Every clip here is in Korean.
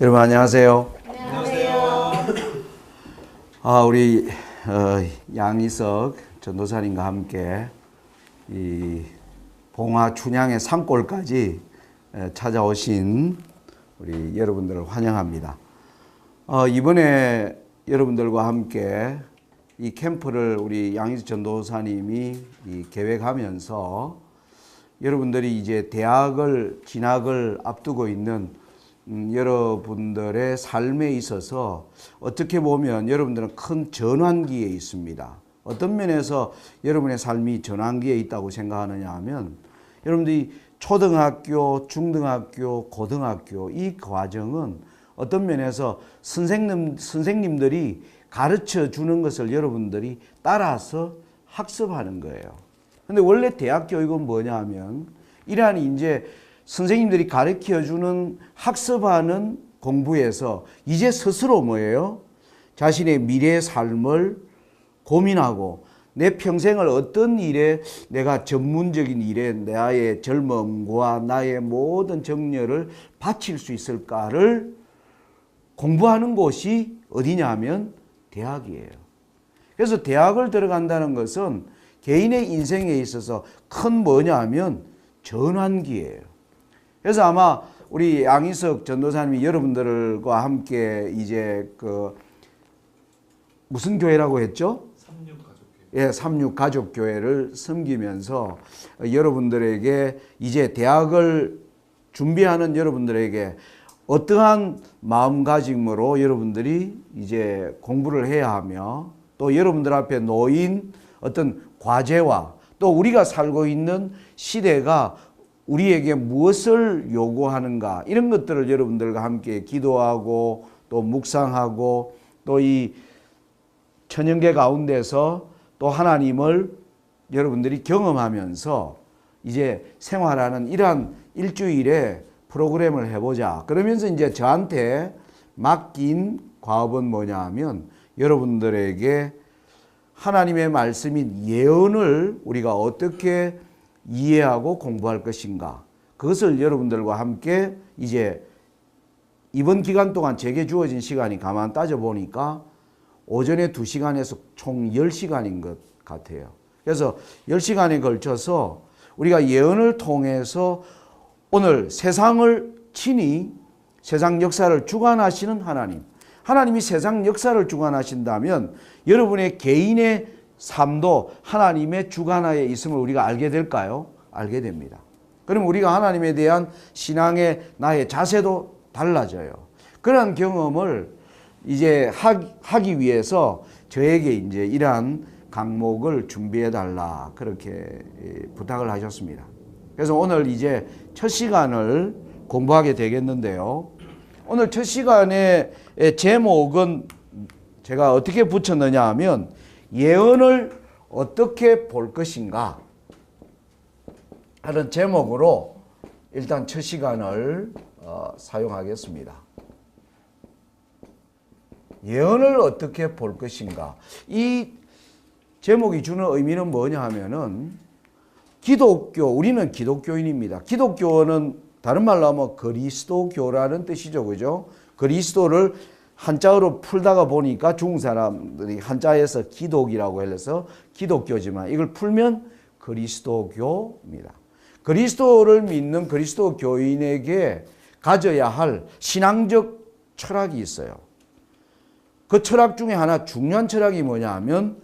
여러분 안녕하세요. 안녕하세요. 우리 양희석 전도사님과 함께 이 봉화 춘향의 산골까지 찾아오신 우리 여러분들을 환영합니다. 이번에 여러분들과 함께 이 캠프를 우리 양희석 전도사님이 계획하면서 여러분들이 이제 대학을 진학을 앞두고 있는 여러분들의 삶에 있어서 어떻게 보면 여러분들은 큰 전환기에 있습니다. 어떤 면에서 여러분의 삶이 전환기에 있다고 생각하느냐 하면 여러분들이 초등학교, 중등학교, 고등학교 이 과정은 어떤 면에서 선생님들이 가르쳐 주는 것을 여러분들이 따라서 학습하는 거예요. 근데 원래 대학 교육은 뭐냐 하면 이러한 이제 선생님들이 가르쳐주는 학습하는 공부에서 이제 스스로 뭐예요? 자신의 미래의 삶을 고민하고 내 평생을 어떤 일에 내가 전문적인 일에 나의 젊음과 나의 모든 정열을 바칠 수 있을까를 공부하는 곳이 어디냐 하면 대학이에요. 그래서 대학을 들어간다는 것은 개인의 인생에 있어서 큰 뭐냐 하면 전환기예요. 그래서 아마 우리 양희석 전도사님이 여러분들과 함께 이제 무슨 교회라고 했죠? 삼육가족교회. 예, 삼육가족교회를 섬기면서 여러분들에게 이제 대학을 준비하는 여러분들에게 어떠한 마음가짐으로 여러분들이 이제 공부를 해야 하며 또 여러분들 앞에 놓인 어떤 과제와 또 우리가 살고 있는 시대가 우리에게 무엇을 요구하는가 이런 것들을 여러분들과 함께 기도하고 또 묵상하고 또 이 천연계 가운데서 또 하나님을 여러분들이 경험하면서 이제 생활하는 이러한 일주일의 프로그램을 해보자. 그러면서 이제 저한테 맡긴 과업은 뭐냐 하면 여러분들에게 하나님의 말씀인 예언을 우리가 어떻게 이해하고 공부할 것인가. 그것을 여러분들과 함께 이제 이번 기간 동안 제게 주어진 시간이 가만 따져보니까 오전에 2시간에서 총 10시간인 것 같아요. 그래서 10시간에 걸쳐서 우리가 예언을 통해서 오늘 세상을 친히 세상 역사를 주관하시는 하나님. 하나님이 세상 역사를 주관하신다면 여러분의 개인의 삶도 하나님의 주관하에 있음을 우리가 알게 될까요? 알게 됩니다. 그럼 우리가 하나님에 대한 신앙의 나의 자세도 달라져요. 그런 경험을 이제 하기 위해서 저에게 이제 이러한 강목을 준비해 달라 그렇게 부탁을 하셨습니다. 그래서 오늘 이제 첫 시간을 공부하게 되겠는데요. 오늘 첫 시간의 제목은 제가 어떻게 붙였느냐 하면 예언을 어떻게 볼 것인가 하는 제목으로 일단 첫 시간을 사용하겠습니다. 예언을 어떻게 볼 것인가. 이 제목이 주는 의미는 뭐냐 하면은 우리는 기독교인입니다. 기독교는 다른 말로 하면 그리스도교라는 뜻이죠. 그죠? 그리스도를 한자어로 풀다가 보니까 중국 사람들이 한자에서 기독이라고 해서 기독교지만 이걸 풀면 그리스도교입니다. 그리스도를 믿는 그리스도 교인에게 가져야 할 신앙적 철학이 있어요. 그 철학 중에 하나 중요한 철학이 뭐냐 하면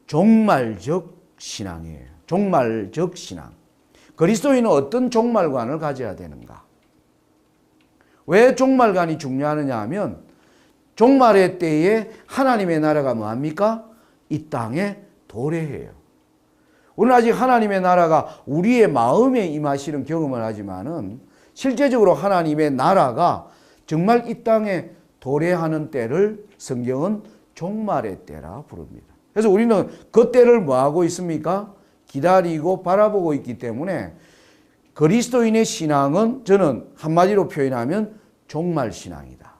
종말적 신앙이에요. 종말적 신앙. 그리스도인은 어떤 종말관을 가져야 되는가? 왜 종말관이 중요하느냐 하면 종말의 때에 하나님의 나라가 뭐합니까? 이 땅에 도래해요. 우리는 아직 하나님의 나라가 우리의 마음에 임하시는 경험을 하지만은 실제적으로 하나님의 나라가 정말 이 땅에 도래하는 때를 성경은 종말의 때라 부릅니다. 그래서 우리는 그 때를 뭐하고 있습니까? 기다리고 바라보고 있기 때문에 그리스도인의 신앙은 저는 한마디로 표현하면 종말신앙이다.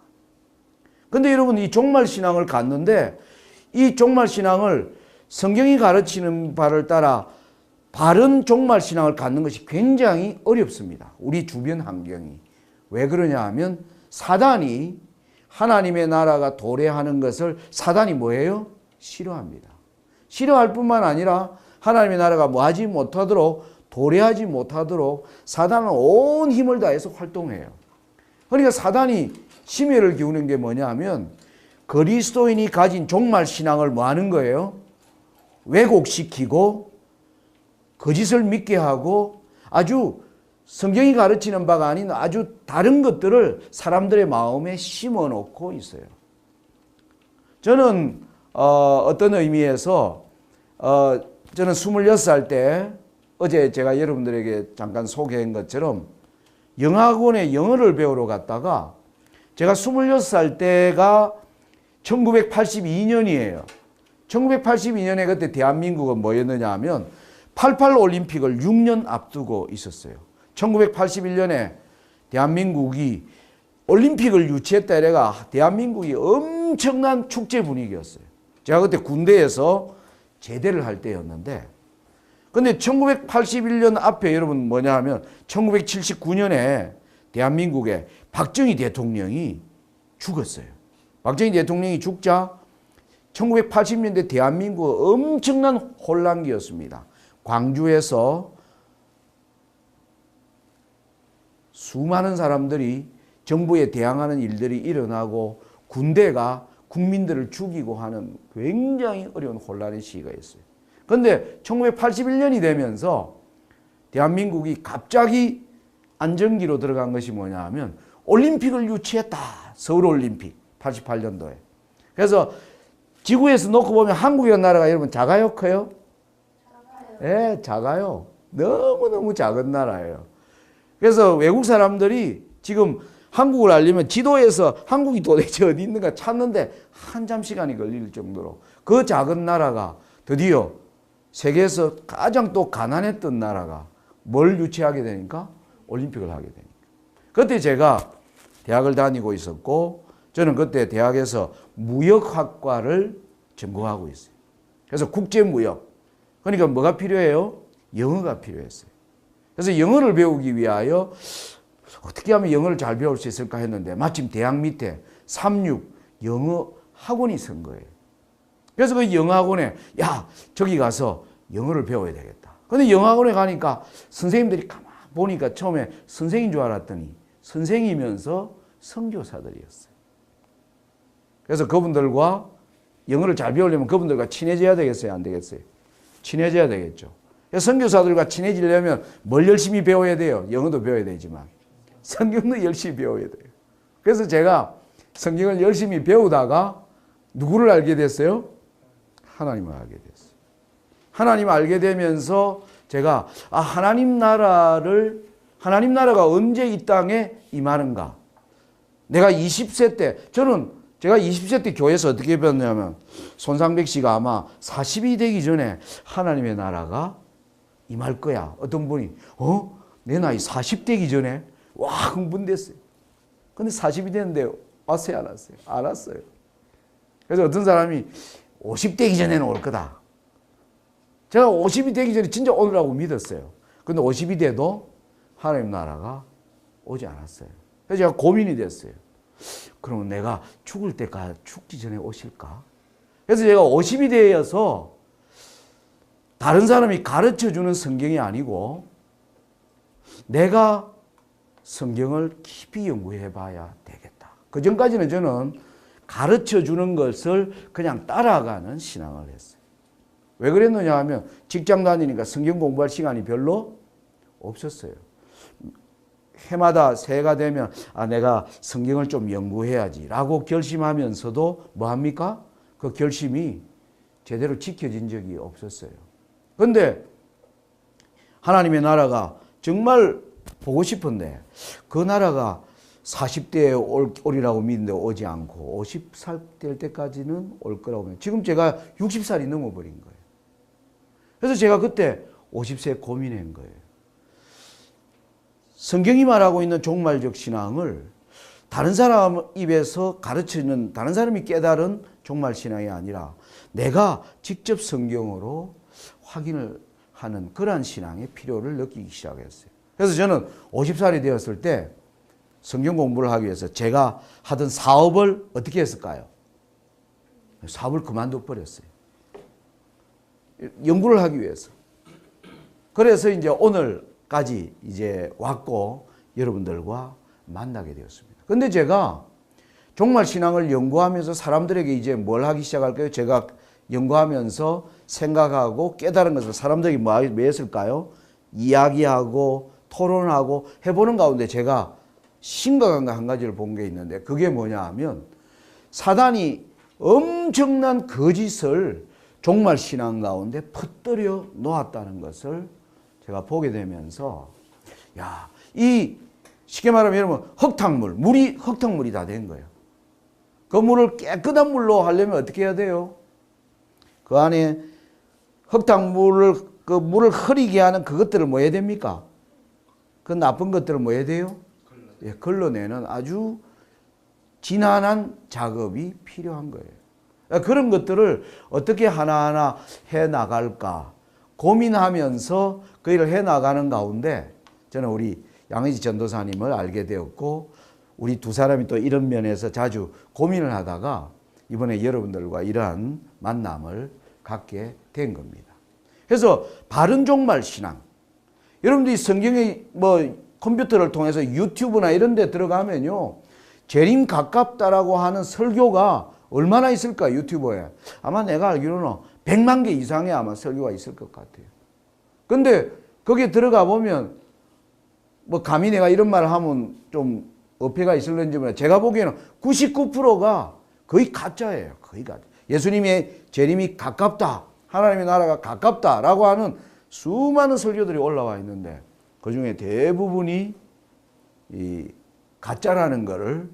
근데 여러분 이 종말신앙을 갖는데 이 종말신앙을 성경이 가르치는 바를 따라 바른 종말신앙을 갖는 것이 굉장히 어렵습니다. 우리 주변 환경이. 왜 그러냐 하면 사단이 하나님의 나라가 도래하는 것을 사단이 뭐예요? 싫어합니다. 싫어할 뿐만 아니라 하나님의 나라가 뭐하지 못하도록 도래하지 못하도록 사단은 온 힘을 다해서 활동해요. 그러니까 사단이 심혈을 기우는 게 뭐냐 하면 그리스도인이 가진 종말 신앙을 뭐 하는 거예요? 왜곡시키고 거짓을 믿게 하고 아주 성경이 가르치는 바가 아닌 아주 다른 것들을 사람들의 마음에 심어 놓고 있어요. 저는 어떤 의미에서 저는 26살 때 어제 제가 여러분들에게 잠깐 소개한 것처럼 영어학원에 영어를 배우러 갔다가 제가 26살 때가 1982년이에요. 1982년에 그때 대한민국은 뭐였느냐 하면 88 올림픽을 6년 앞두고 있었어요. 1981년에 대한민국이 올림픽을 유치했다 이래가 대한민국이 엄청난 축제 분위기였어요. 제가 그때 군대에서 제대를 할 때였는데 근데 1981년 앞에 여러분 뭐냐 하면 1979년에 대한민국에 박정희 대통령이 죽었어요. 박정희 대통령이 죽자 1980년대 대한민국 엄청난 혼란기였습니다. 광주에서 수많은 사람들이 정부에 대항하는 일들이 일어나고 군대가 국민들을 죽이고 하는 굉장히 어려운 혼란의 시기가 있어요. 그런데 1981년이 되면서 대한민국이 갑자기 안정기로 들어간 것이 뭐냐 하면 올림픽을 유치했다. 서울올림픽 88년도에. 그래서 지구에서 놓고 보면 한국이라는 나라가 여러분 작아요? 커요? 작아요. 네, 작아요. 너무너무 작은 나라예요. 그래서 외국 사람들이 지금 한국을 알려면 지도에서 한국이 도대체 어디 있는가 찾는데 한참 시간이 걸릴 정도로 그 작은 나라가 드디어 세계에서 가장 또 가난했던 나라가 뭘 유치하게 되니까 올림픽을 하게 되니까. 그때 제가 대학을 다니고 있었고 저는 그때 대학에서 무역학과를 전공하고 있어요. 그래서 국제무역. 그러니까 뭐가 필요해요? 영어가 필요했어요. 그래서 영어를 배우기 위하여 어떻게 하면 영어를 잘 배울 수 있을까 했는데 마침 대학 밑에 36 영어 학원이 선 거예요. 그래서 그 영어 학원에 야 저기 가서 영어를 배워야 되겠다. 근데 영어 학원에 가니까 선생님들이 가만 보니까 처음에 선생인 줄 알았더니 선생이면서 선교사들이었어요. 그래서 그분들과 영어를 잘 배우려면 그분들과 친해져야 되겠어요? 안 되겠어요? 친해져야 되겠죠. 선교사들과 친해지려면 뭘 열심히 배워야 돼요? 영어도 배워야 되지만 성경도 열심히 배워야 돼요. 그래서 제가 성경을 열심히 배우다가 누구를 알게 됐어요? 하나님을 알게 됐어요. 하나님을 알게 되면서 제가 하나님 나라가 언제 이 땅에 임하는가? 내가 20세 때 제가 20세 때 교회에서 어떻게 배웠냐면 손상백 씨가 아마 40이 되기 전에 하나님의 나라가 임할 거야. 어떤 분이 내 나이 40 되기 전에 와 흥분됐어요. 근데 40이 됐는데 왔어요 안 왔어요? 안 왔어요. 그래서 어떤 사람이 50 되기 전에는 올 거다. 제가 50이 되기 전에 진짜 오느라고 믿었어요. 근데 50이 돼도 하나님 나라가 오지 않았어요. 그래서 제가 고민이 됐어요. 그러면 내가 죽을 때가 죽기 전에 오실까? 그래서 제가 50이 되어서 다른 사람이 가르쳐주는 성경이 아니고 내가 성경을 깊이 연구해 봐야 되겠다. 그 전까지는 저는 가르쳐주는 것을 그냥 따라가는 신앙을 했어요. 왜 그랬느냐 하면 직장 다니니까 성경 공부할 시간이 별로 없었어요. 해마다 새해가 되면 내가 성경을 좀 연구해야지 라고 결심하면서도 뭐합니까? 그 결심이 제대로 지켜진 적이 없었어요. 그런데 하나님의 나라가 정말 보고 싶은데 그 나라가 40대에 오리라고 믿는데 오지 않고 50살 될 때까지는 올 거라고 믿어요. 지금 제가 60살이 넘어버린 거예요. 그래서 제가 그때 50세에 고민한 거예요. 성경이 말하고 있는 종말적 신앙을 다른 사람 입에서 가르치는 다른 사람이 깨달은 종말 신앙이 아니라 내가 직접 성경으로 확인을 하는 그러한 신앙의 필요를 느끼기 시작했어요. 그래서 저는 50살이 되었을 때 성경 공부를 하기 위해서 제가 하던 사업을 어떻게 했을까요? 사업을 그만둬 버렸어요. 연구를 하기 위해서. 그래서 이제 오늘까지 이제 왔고 여러분들과 만나게 되었습니다. 근데 제가 종말 신앙을 연구하면서 사람들에게 이제 뭘 하기 시작할까요? 제가 연구하면서 생각하고 깨달은 것을 사람들이 뭐 했을까요? 이야기하고 토론하고 해보는 가운데 제가 심각한 거 한 가지를 본 게 있는데 그게 뭐냐 하면 사단이 엄청난 거짓을 종말 신앙 가운데 퍼뜨려 놓았다는 것을 제가 보게 되면서 야, 이 쉽게 말하면 여러분 흙탕물, 물이 흙탕물이 다 된 거예요. 그 물을 깨끗한 물로 하려면 어떻게 해야 돼요? 그 안에 흙탕물을 그 물을 흐리게 하는 그것들을 뭐 해야 됩니까? 그 나쁜 것들을 뭐 해야 돼요? 예, 걸러내는 아주 진한한 작업이 필요한 거예요. 그런 것들을 어떻게 하나하나 해 나갈까 고민하면서 그 일을 해 나가는 가운데 저는 우리 양의지 전도사님을 알게 되었고 우리 두 사람이 또 이런 면에서 자주 고민을 하다가 이번에 여러분들과 이러한 만남을 갖게 된 겁니다. 그래서 바른 종말 신앙. 여러분들이 성경에 뭐 컴퓨터를 통해서 유튜브나 이런 데 들어가면요. 재림 가깝다라고 하는 설교가 얼마나 있을까 유튜브에. 아마 내가 알기로는 100만 개 이상의 아마 설교가 있을 것 같아요. 근데 거기에 들어가 보면 뭐 감히 내가 이런 말을 하면 좀 어폐가 있을는지 모르겠는데 제가 보기에는 99%가 거의 가짜예요. 거의 가짜. 예수님의 재림이 가깝다. 하나님의 나라가 가깝다라고 하는 수많은 설교들이 올라와 있는데 그중에 대부분이 이 가짜라는 것을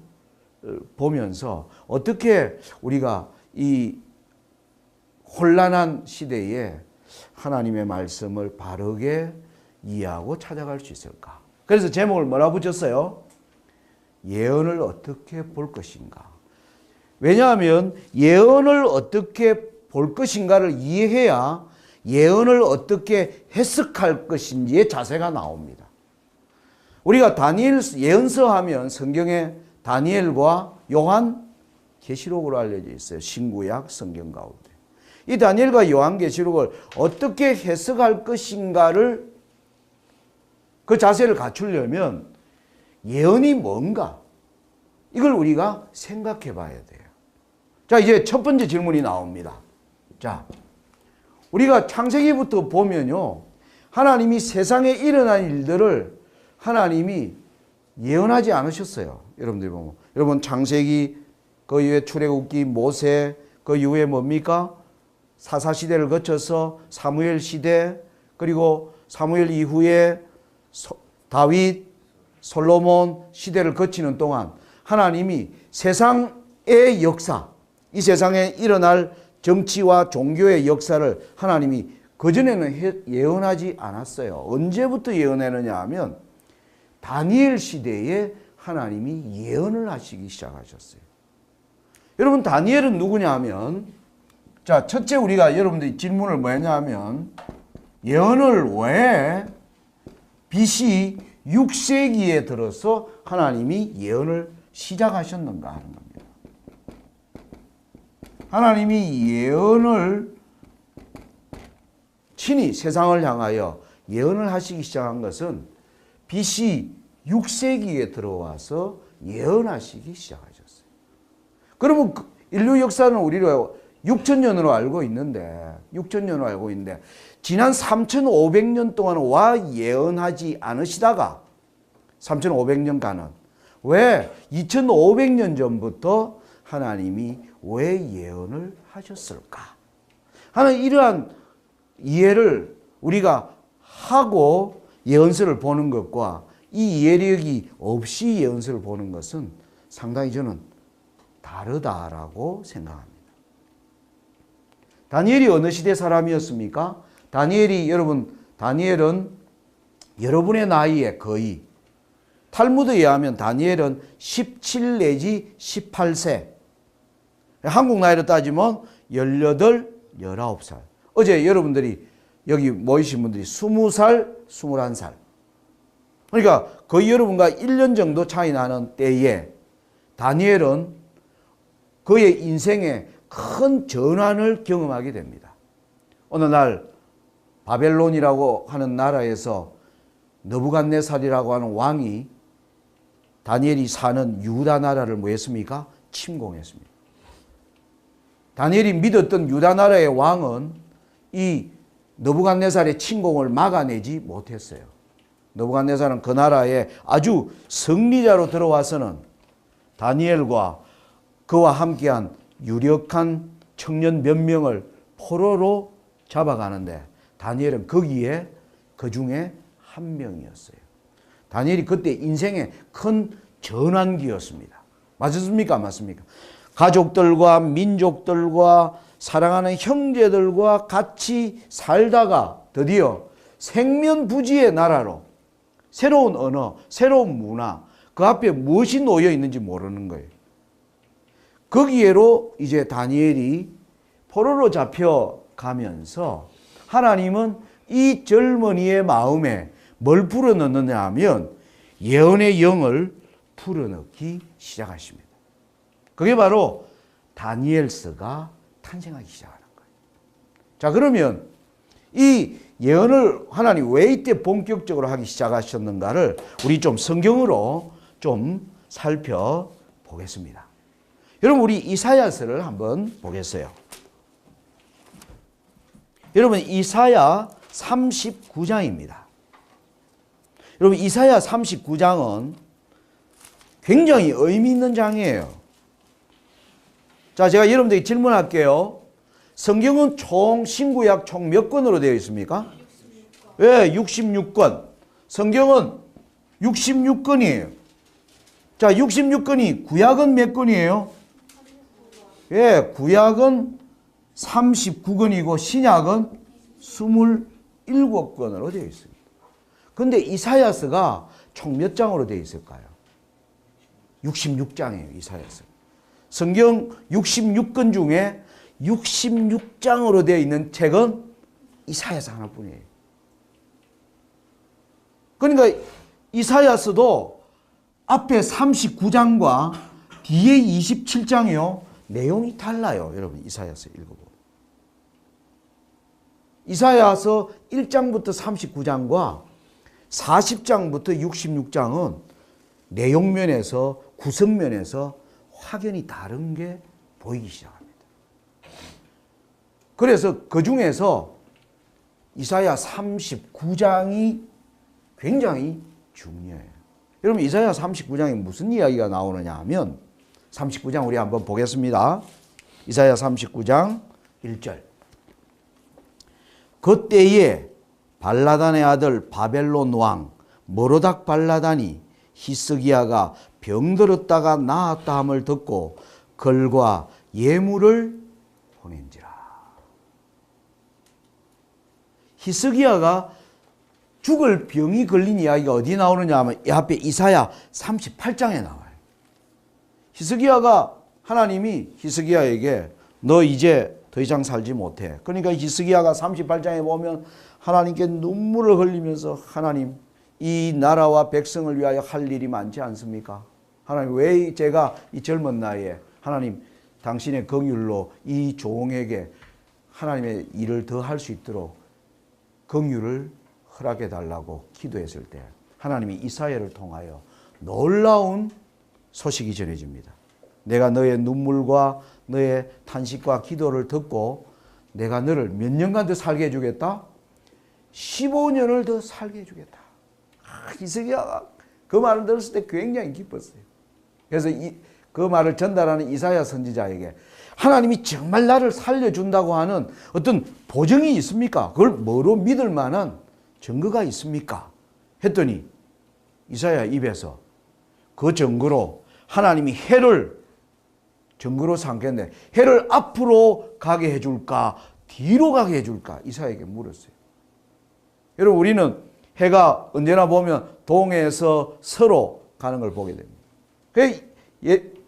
보면서 어떻게 우리가 이 혼란한 시대에 하나님의 말씀을 바르게 이해하고 찾아갈 수 있을까? 그래서 제목을 뭐라 붙였어요? 예언을 어떻게 볼 것인가? 왜냐하면 예언을 어떻게 볼 것인가를 이해해야 예언을 어떻게 해석할 것인지의 자세가 나옵니다. 우리가 다니엘 예언서 하면 성경에 다니엘과 요한 계시록으로 알려져 있어요. 신구약 성경 가운데. 이 다니엘과 요한 계시록을 어떻게 해석할 것인가를 그 자세를 갖추려면 예언이 뭔가 이걸 우리가 생각해 봐야 돼요. 자, 이제 첫 번째 질문이 나옵니다. 자, 우리가 창세기부터 보면요. 하나님이 세상에 일어난 일들을 하나님이 예언하지 않으셨어요. 여러분들이 보면. 여러분 창세기, 그 이후에 출애굽기, 모세, 그 이후에 뭡니까? 사사시대를 거쳐서 사무엘 시대, 그리고 사무엘 이후에 다윗, 솔로몬 시대를 거치는 동안 하나님이 세상의 역사, 이 세상에 일어날 정치와 종교의 역사를 하나님이 그전에는 예언하지 않았어요. 언제부터 예언했느냐 하면 다니엘 시대에 하나님이 예언을 하시기 시작하셨어요. 여러분 다니엘은 누구냐 하면 자, 첫째 우리가 여러분들이 질문을 뭐 했냐 하면 예언을 왜 BC 6세기에 들어서 하나님이 예언을 시작하셨는가 하는 겁니다. 하나님이 예언을 친히 세상을 향하여 예언을 하시기 시작한 것은 BC 6세기에 들어와서 예언하시기 시작하셨어요. 그러면 인류 역사는 우리가 6,000년으로 알고 있는데 지난 3,500년 동안 와 예언하지 않으시다가 3,500년간은 왜 2,500년 전부터 하나님이 왜 예언을 하셨을까 하는 이러한 이해를 우리가 하고 예언서를 보는 것과 이 이해력이 없이 예언서를 보는 것은 상당히 저는 다르다라고 생각합니다. 다니엘이 어느 시대 사람이었습니까? 다니엘은 여러분의 나이에 거의 탈무드에 의하면 다니엘은 17 내지 18세 한국 나이로 따지면 18, 19살 어제 여러분들이 여기 모이신 분들이 20살, 21살 그러니까 거의 여러분과 1년 정도 차이 나는 때에 다니엘은 그의 인생에 큰 전환을 경험하게 됩니다. 어느 날 바벨론이라고 하는 나라에서 느부갓네살이라고 하는 왕이 다니엘이 사는 유다 나라를 뭐 했습니까? 침공했습니다. 다니엘이 믿었던 유다 나라의 왕은 이 느부갓네살의 침공을 막아내지 못했어요. 느부갓네살은 그 나라에 아주 승리자로 들어와서는 다니엘과 그와 함께한 유력한 청년 몇 명을 포로로 잡아가는데 다니엘은 거기에 그 중에 한 명이었어요. 다니엘이 그때 인생의 큰 전환기였습니다. 맞습니까? 맞습니까? 가족들과 민족들과 사랑하는 형제들과 같이 살다가 드디어 생면부지의 나라로 새로운 언어, 새로운 문화, 그 앞에 무엇이 놓여 있는지 모르는 거예요. 거기에로 이제 다니엘이 포로로 잡혀가면서 하나님은 이 젊은이의 마음에 뭘 불어넣느냐 하면 예언의 영을 불어넣기 시작하십니다. 그게 바로 다니엘서가 탄생하기 시작하는 거예요. 자, 그러면 이 예언을 하나님 왜 이때 본격적으로 하기 시작하셨는가를 우리 좀 성경으로 좀 살펴보겠습니다. 여러분, 우리 이사야서를 한번 보겠어요. 여러분, 이사야 39장입니다. 여러분, 이사야 39장은 굉장히 의미 있는 장이에요. 자, 제가 여러분들에게 질문할게요. 성경은 신구약 총 몇 권으로 되어 있습니까? 66권. 예, 66권. 성경은 66권이에요. 자, 66권이 구약은 몇 권이에요? 예, 구약은 39권이고 신약은 27권으로 되어 있습니다. 그런데 이사야서가 총 몇 장으로 되어 있을까요? 66장이에요, 이사야서. 성경 66권 중에 66장으로 되어 있는 책은 이사야서 하나뿐이에요. 그러니까 이사야서도 앞에 39장과 뒤에 27장이요. 내용이 달라요. 여러분, 이사야서 읽어보면. 이사야서 1장부터 39장과 40장부터 66장은 내용면에서 구성면에서 확연히 다른 게 보이기 시작합니다. 그래서 그 중에서 이사야 39장이 굉장히 중요해요. 여러분, 이사야 39장에 무슨 이야기가 나오느냐 하면 39장 우리 한번 보겠습니다. 이사야 39장 1절. 그때에 발라단의 아들 바벨론 왕 모로닥 발라단이 히스기야가 병들었다가 나았다 함을 듣고 글과 예물을 보낸지라. 히스기야가 죽을 병이 걸린 이야기가 어디 나오느냐 하면 이 앞에 이사야 38장에 나와요. 히스기야가 하나님이 히스기야에게 너 이제 더 이상 살지 못해. 그러니까 히스기야가 38장에 보면 하나님께 눈물을 흘리면서 하나님, 이 나라와 백성을 위하여 할 일이 많지 않습니까? 하나님, 왜 제가 이 젊은 나이에 하나님 당신의 긍휼로 이 종에게 하나님의 일을 더 할 수 있도록 긍휼을 허락해 달라고 기도했을 때 하나님이 이사야를 통하여 놀라운 소식이 전해집니다. 내가 너의 눈물과 너의 탄식과 기도를 듣고 내가 너를 몇 년간 더 살게 해주겠다? 15년을 더 살게 해주겠다. 히스기야가 그 말을 들었을 때 굉장히 기뻤어요. 그래서 그 말을 전달하는 이사야 선지자에게 하나님이 정말 나를 살려준다고 하는 어떤 보증이 있습니까? 그걸 뭐로 믿을 만한 증거가 있습니까? 했더니 이사야 입에서 그 증거로 하나님이 해를 증거로 삼겠네. 해를 앞으로 가게 해줄까? 뒤로 가게 해줄까? 이사야에게 물었어요. 여러분, 우리는 해가 언제나 보면 동에서 서로 가는 걸 보게 됩니다.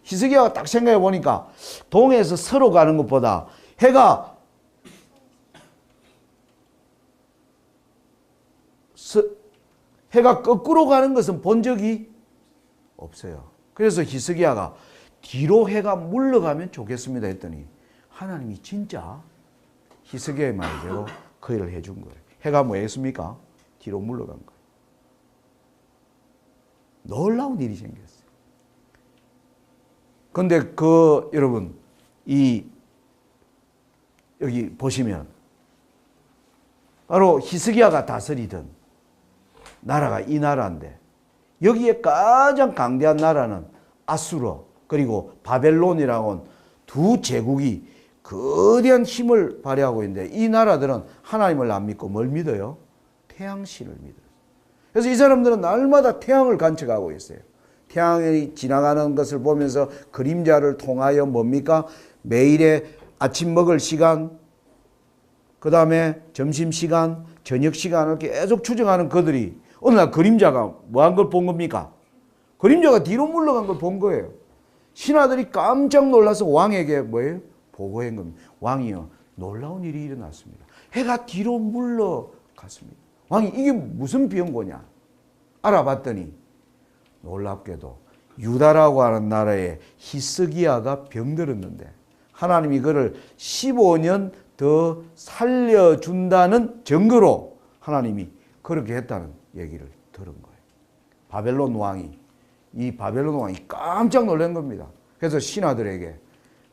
히스기야가 딱 생각해 보니까 동에서 서로 가는 것보다 해가 해가 거꾸로 가는 것은 본 적이 없어요. 그래서 히스기야가 뒤로 해가 물러가면 좋겠습니다 했더니 하나님이 진짜 히스기야의 말대로 그 일을 해준 거예요. 해가 뭐 했습니까? 뒤로 물러간 거예요. 놀라운 일이 생겼어요. 근데 여러분, 여기 보시면 바로 히스기야가 다스리던 나라가 이 나라인데 여기에 가장 강대한 나라는 아수르 그리고 바벨론이라고 두 제국이 거대한 힘을 발휘하고 있는데 이 나라들은 하나님을 안 믿고 뭘 믿어요? 태양신을 믿어요. 그래서 이 사람들은 날마다 태양을 관측하고 있어요. 태양이 지나가는 것을 보면서 그림자를 통하여 뭡니까? 매일의 아침 먹을 시간, 그 다음에 점심시간, 저녁시간을 계속 추정하는 그들이 어느 날 그림자가 뭐 한 걸 본 겁니까? 그림자가 뒤로 물러간 걸 본 거예요. 신하들이 깜짝 놀라서 왕에게 뭐예요? 보고한 겁니다. 왕이요, 놀라운 일이 일어났습니다. 해가 뒤로 물러갔습니다. 왕이 이게 무슨 변고냐? 알아봤더니 놀랍게도 유다라고 하는 나라에 히스기야가 병들었는데 하나님이 그를 15년 더 살려준다는 증거로 하나님이 그렇게 했다는 얘기를 들은 거예요. 이 바벨론 왕이 깜짝 놀란 겁니다. 그래서 신하들에게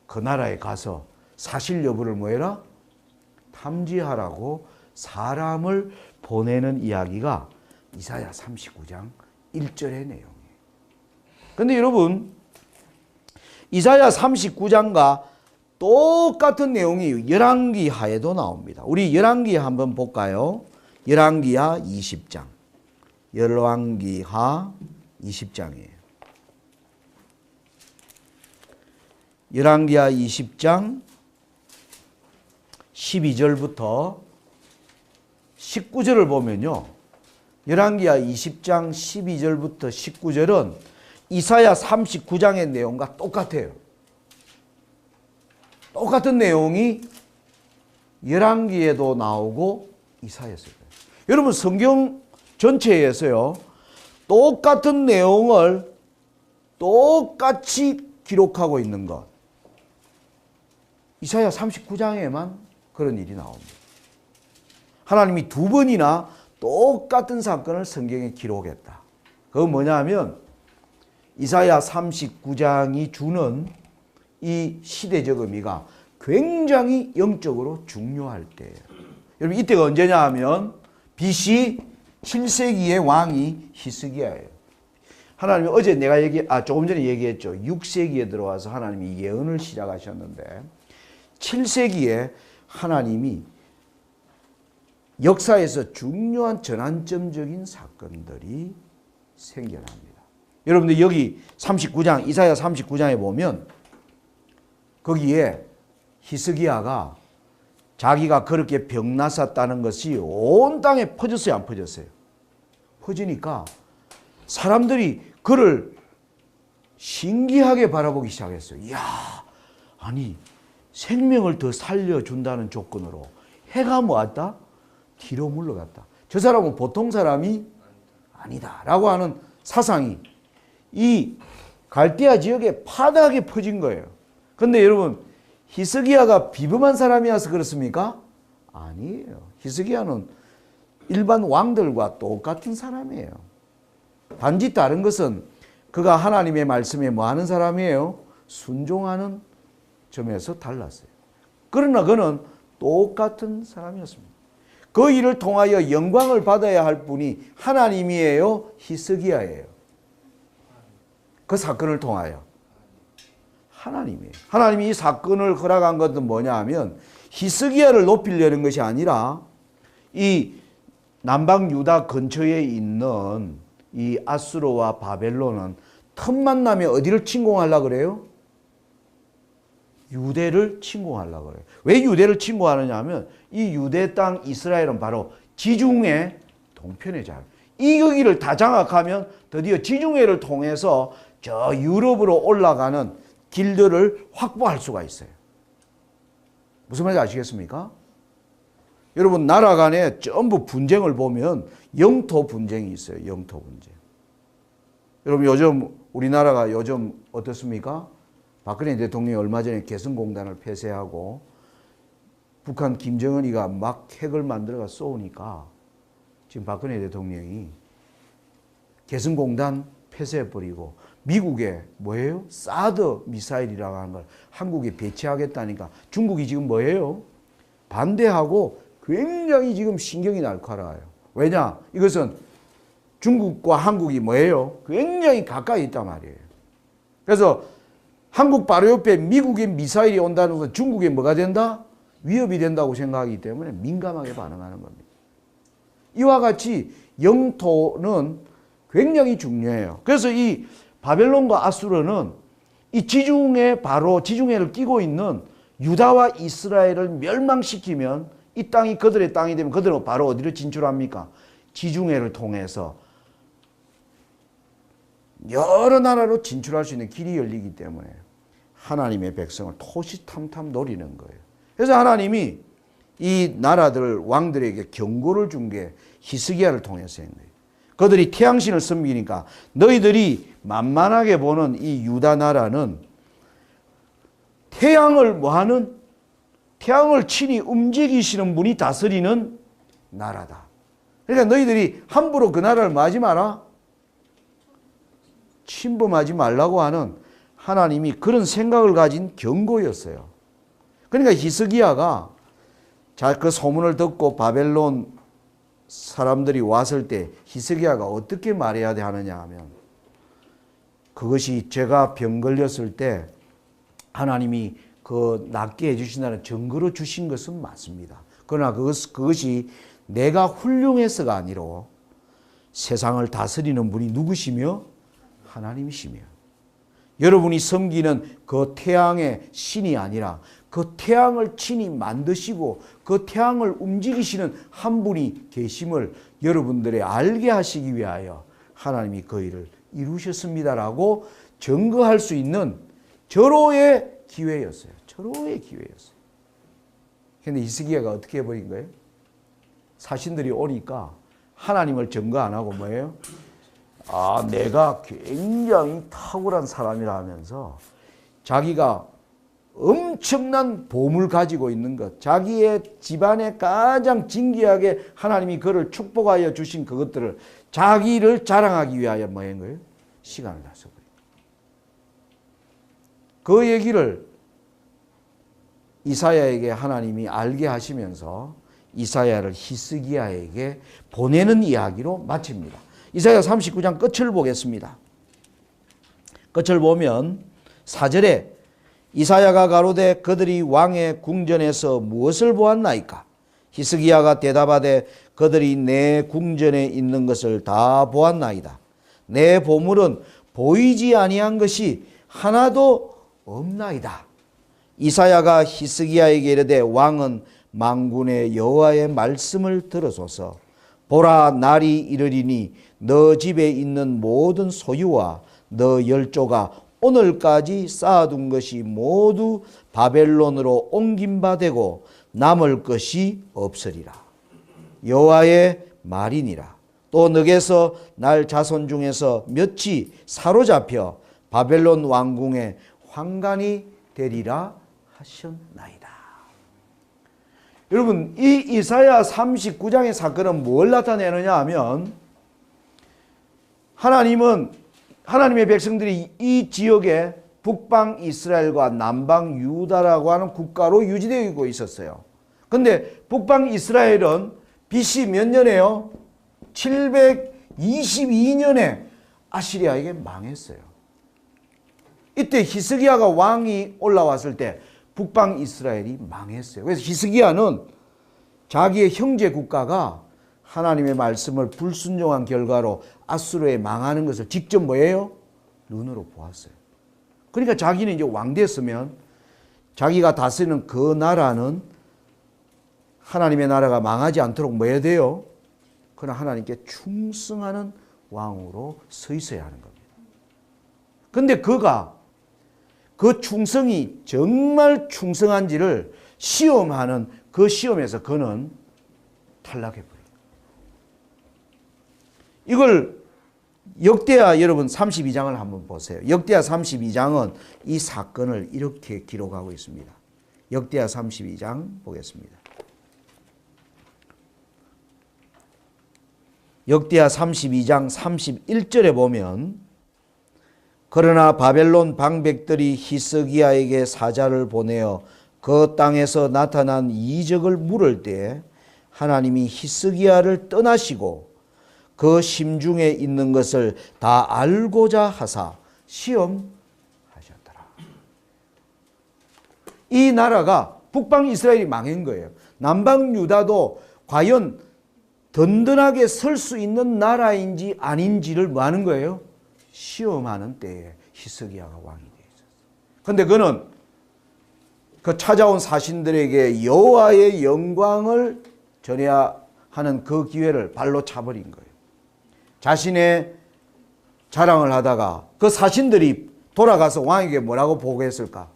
그 나라에 가서 사실 여부를 뭐해라? 탐지하라고 사람을 보내는 이야기가 이사야 39장 1절의 내용이에요. 그런데 여러분, 이사야 39장과 똑같은 내용이 열왕기하에도 나옵니다. 우리 열왕기하 한번 볼까요? 열왕기하 20장. 열왕기하 20장이에요. 열왕기하 20장 12절부터 19절을 보면요. 열왕기하 20장 12절부터 19절은 이사야 39장의 내용과 똑같아요. 똑같은 내용이 열왕기에도 나오고 이사야서도. 여러분, 성경 전체에서요, 똑같은 내용을 똑같이 기록하고 있는 것, 이사야 39장에만 그런 일이 나옵니다. 하나님이 두 번이나 똑같은 사건을 성경에 기록했다. 그건 뭐냐 하면 이사야 39장이 주는 이 시대적 의미가 굉장히 영적으로 중요할 때예요. 여러분, 이때가 언제냐 하면 BC 7세기의 왕이 히스기야예요. 하나님이 어제 내가 조금 전에 얘기했죠. 6세기에 들어와서 하나님이 예언을 시작하셨는데 7세기에 하나님이 역사에서 중요한 전환점적인 사건들이 생겨납니다. 여러분들 여기 39장, 이사야 39장에 보면 거기에 히스기야가 자기가 그렇게 병났었다는 것이 온 땅에 퍼졌어요, 안 퍼졌어요? 퍼지니까 사람들이 그를 신기하게 바라보기 시작했어요. 이야, 아니 생명을 더 살려준다는 조건으로 해가 뭐했다? 뒤로 물러갔다. 저 사람은 보통 사람이 아니다 라고 하는 사상이 이 갈대아 지역에 파다하게 퍼진 거예요. 그런데 여러분, 히스기야가 비범한 사람이어서 그렇습니까? 아니에요. 히스기야는 일반 왕들과 똑같은 사람이에요. 단지 다른 것은 그가 하나님의 말씀에 뭐 하는 사람이에요? 순종하는 점에서 달랐어요. 그러나 그는 똑같은 사람이었습니다. 그 일을 통하여 영광을 받아야 할 분이 하나님이에요? 히스기야예요? 그 사건을 통하여 하나님이에요. 하나님이 이 사건을 허락한 것은 뭐냐 하면 히스기야를 높이려는 것이 아니라 이 남방 유다 근처에 있는 이 아수르와 바벨론은 틈만 나면 어디를 침공하려고 그래요? 유대를 침공하려고 그래요. 왜 유대를 침공하느냐 하면 이 유대 땅 이스라엘은 바로 지중해 동편의 장. 이 여기를 다 장악하면 드디어 지중해를 통해서 저 유럽으로 올라가는 길들을 확보할 수가 있어요. 무슨 말인지 아시겠습니까? 여러분 나라 간에 전부 분쟁을 보면 영토 분쟁이 있어요. 영토 분쟁. 여러분 요즘 우리나라가 요즘 어떻습니까? 박근혜 대통령이 얼마 전에 개성공단을 폐쇄하고 북한 김정은이가 막 핵을 만들어가 쏘니까 지금 박근혜 대통령이 개성공단 폐쇄해버리고 미국에 뭐예요? 사드 미사일이라고 하는 걸 한국에 배치하겠다니까 중국이 지금 뭐예요? 반대하고 굉장히 지금 신경이 날카로워요. 왜냐? 이것은 중국과 한국이 뭐예요? 굉장히 가까이 있단 말이에요. 그래서 한국 바로 옆에 미국의 미사일이 온다는 것은 중국에 뭐가 된다? 위협이 된다고 생각하기 때문에 민감하게 반응하는 겁니다. 이와 같이 영토는 굉장히 중요해요. 그래서 이 바벨론과 아수르는 이 지중해를 끼고 있는 유다와 이스라엘을 멸망시키면 이 땅이 그들의 땅이 되면 그들은 바로 어디로 진출합니까? 지중해를 통해서 여러 나라로 진출할 수 있는 길이 열리기 때문에 하나님의 백성을 토시탐탐 노리는 거예요. 그래서 하나님이 이 나라들 왕들에게 경고를 준 게 히스기야를 통해서인 거예요. 그들이 태양신을 섬기니까 너희들이 만만하게 보는 이 유다 나라는 태양을 뭐하는? 태양을 친히 움직이시는 분이 다스리는 나라다. 그러니까 너희들이 함부로 그 나라를 뭐 하지 마라? 침범하지 말라고 하는 하나님이 그런 생각을 가진 경고였어요. 그러니까 히스기야가 그 소문을 듣고 바벨론 사람들이 왔을 때 히스기야가 어떻게 말해야 하느냐 하면 그것이 제가 병 걸렸을 때 하나님이 그 낫게 해주신다는 증거로 주신 것은 맞습니다. 그러나 그것이 내가 훌륭해서가 아니라 세상을 다스리는 분이 누구시며 하나님이시며 여러분이 섬기는 그 태양의 신이 아니라 그 태양을 친히 만드시고 그 태양을 움직이시는 한 분이 계심을 여러분들이 알게 하시기 위하여 하나님이 그 일을 이루셨습니다라고 증거할 수 있는 절호의 기회였어요. 절호의 기회였어요. 그런데 히스기야가 어떻게 해버린 거예요? 사신들이 오니까 하나님을 증거 안 하고 뭐예요? 내가 굉장히 탁월한 사람이라 하면서 자기가 엄청난 보물 가지고 있는 것, 자기의 집안에 가장 진귀하게 하나님이 그를 축복하여 주신 그것들을 자기를 자랑하기 위하여 뭐 한 거예요? 시간을 다 써버려요. 그 얘기를 이사야에게 하나님이 알게 하시면서 이사야를 히스기야에게 보내는 이야기로 마칩니다. 이사야 39장 끝을 보겠습니다. 끝을 보면 4절에 이사야가 가로되 그들이 왕의 궁전에서 무엇을 보았나이까? 히스기야가 대답하되 그들이 내 궁전에 있는 것을 다 보았나이다. 내 보물은 보이지 아니한 것이 하나도 없나이다. 이사야가 히스기야에게 이르되 왕은 만군의 여호와의 말씀을 들으소서. 보라, 날이 이르리니 너 집에 있는 모든 소유와 너 열조가 오늘까지 쌓아둔 것이 모두 바벨론으로 옮긴 바 되고 남을 것이 없으리라. 여호와의 말이니라. 또 너게서 날 자손 중에서 몇이 사로잡혀 바벨론 왕궁에 환관이 되리라 하셨나이다. 여러분, 이 이사야 39장의 사건은 뭘 나타내느냐 하면 하나님의 백성들이 이 지역에 북방 이스라엘과 남방 유다라고 하는 국가로 유지되고 있었어요. 그런데 북방 이스라엘은 BC 몇 년에요? 722년에 아시리아에게 망했어요. 이때 히스기야가 왕이 올라왔을 때 북방 이스라엘이 망했어요. 그래서 히스기야는 자기의 형제 국가가 하나님의 말씀을 불순종한 결과로 아수르에 망하는 것을 직접 뭐예요? 눈으로 보았어요. 그러니까 자기는 이제 왕 됐으면 자기가 다스리는 그 나라는 하나님의 나라가 망하지 않도록 뭐 해야 돼요? 그러나 하나님께 충성하는 왕으로 서 있어야 하는 겁니다. 그런데 그가 그 충성이 정말 충성한지를 시험하는 그 시험에서 그는 탈락해버려요. 이걸 역대하 여러분 32장을 한번 보세요. 역대하 32장은 이 사건을 이렇게 기록하고 있습니다. 역대하 32장 보겠습니다. 역대하 32장 31절에 보면 그러나 바벨론 방백들이 히스기야에게 사자를 보내어 그 땅에서 나타난 이적을 물을 때 하나님이 히스기야를 떠나시고 그 심중에 있는 것을 다 알고자 하사 시험하셨더라. 이 나라가 북방 이스라엘이 망한 거예요. 남방 유다도 과연 든든하게 설 수 있는 나라인지 아닌지를 뭐 하는 거예요? 시험하는 때에 히스기야가 왕이 되어 있었어요. 그런데 그는 그 찾아온 사신들에게 여호와의 영광을 전해야 하는 그 기회를 발로 차버린 거예요. 자신의 자랑을 하다가 그 사신들이 돌아가서 왕에게 뭐라고 보고했을까?